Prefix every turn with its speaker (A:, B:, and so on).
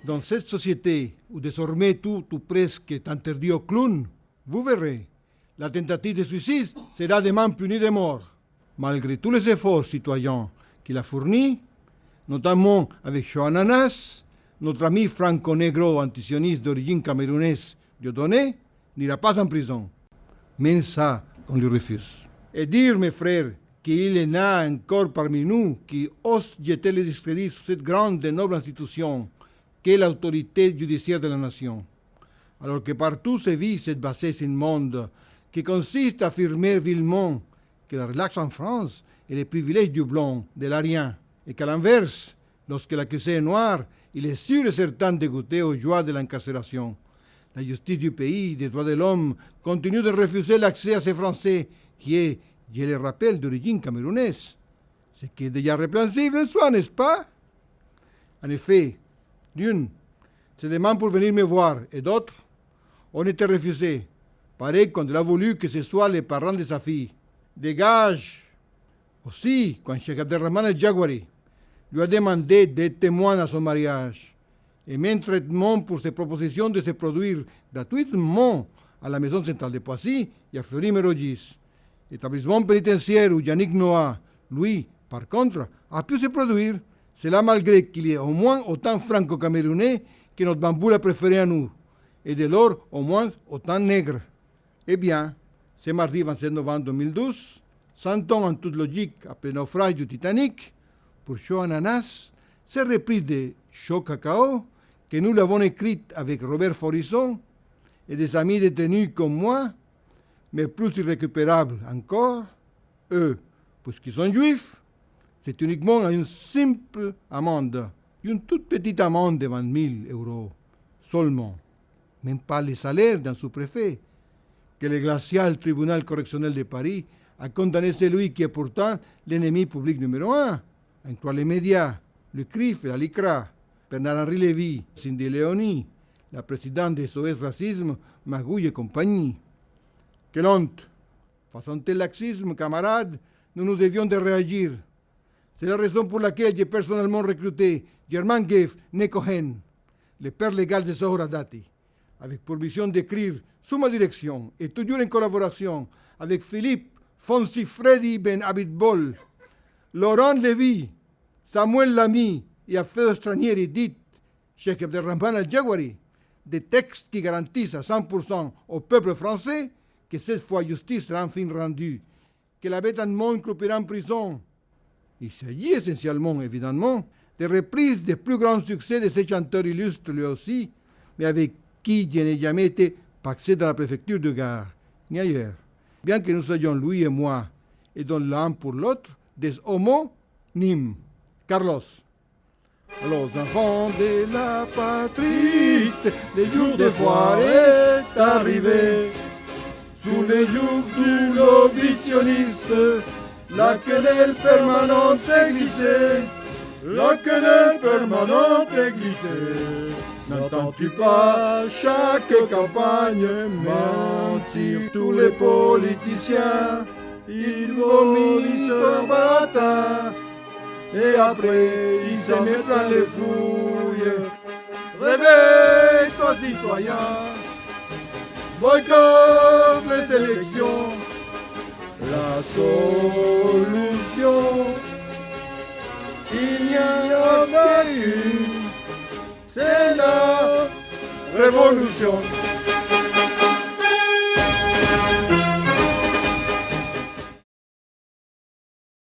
A: Dans cette société où désormais tout ou presque est interdit aux clowns, vous verrez, la tentative de suicide sera demain punie de mort. Malgré tous les efforts citoyens qu'il a fournis, notamment avec Choananas, notre ami franco-négro antisioniste d'origine camerounaise Dieudonné n'ira pas en prison. Mais ça, on lui refuse. Et dire, mes frères, qu'il y en a encore parmi nous qui osent jeter le discrédit sur cette grande et noble institution qu'est l'autorité judiciaire de la nation. Alors que partout se vit cette bassesse immonde qui consiste à affirmer vilement que la relaxe en France est le privilège du blanc, de l'arien, et qu'à l'inverse, lorsque l'accusé est noir, il est sûr et certain de goûter aux joies de l'incarcération. La justice du pays des droits de l'homme continue de refuser l'accès à ces Français qui est, je le rappelle, d'origine camerounaise. Ce qui est déjà répréhensible en soi, n'est-ce pas? En effet, d'une se demande pour venir me voir et d'autres ont été refusés. Pareil quand il a voulu que ce soit les parents de sa fille. Dégage! Aussi, quand Cheikh Abderrahmane El-Jaguari lui a demandé d'être témoin à son mariage, et même traitement pour ses propositions de se produire gratuitement à la Maison centrale de Poissy et à Fleury-Mérogis. Établissement pénitentiaire où Yannick Noah, lui, par contre, a pu se produire. Cela malgré qu'il y ait au moins autant franco-camerounais que notre bamboula préféré à nous, et dès lors au moins autant nègres. Eh bien, ce mardi 27 novembre 2012, 100 ans en toute logique après le naufrage du Titanic, pour Chaud Ananas, cette reprise de Chaud Cacao, que nous l'avons écrite avec Robert Forisson et des amis détenus comme moi, mais plus irrécupérables encore, eux, puisqu'ils sont juifs, c'est uniquement une simple amende, une toute petite amende de 20 000 euros seulement. Même pas les salaires d'un sous-préfet, que le glacial tribunal correctionnel de Paris a condamné celui qui est pourtant l'ennemi public numéro 1, entre les médias, le CRIF et la LICRA, Bernard-Henri Lévy, Cindy Léonie, la présidente des SOS Racisme, Magouille et compagnie. Quelle honte! Face à un tel laxisme, camarades, nous devions de réagir. C'est la raison pour laquelle j'ai personnellement recruté Germain Geff Nekohen, le père légal de Zohra Dati, avec pour mission d'écrire sous ma direction et toujours en collaboration avec Philippe Fonsi Freddy Ben Abitbol, Laurent Lévy, Samuel Lamy et Alfredo Stranieri, dit Cheikh Abderrahmane El-Jaguari, des textes qui garantissent à 100% au peuple français que cette fois justice sera enfin rendue, que la bête en monde croupira en prison. Il s'agit essentiellement, évidemment, de reprises des plus grands succès de ces chanteurs illustres lui aussi, mais avec qui je n'ai jamais été paxé dans la préfecture de Gare, ni ailleurs. Bien que nous soyons, lui et moi, et dont l'un pour l'autre, des homonymes. Carlos. Los enfants de la patrie, le jour de foire est arrivé. Sous les jours du lobbysionniste, la quenelle permanente est glissée. La quenelle permanente est glissée. N'entends-tu pas chaque campagne mentir tous les politiciens? Ils vomissent leur baratin et après ils se mettent dans les fouilles. Réveille-toi citoyen, boycotte les élections. La solution, il n'y en a une, c'est la révolution.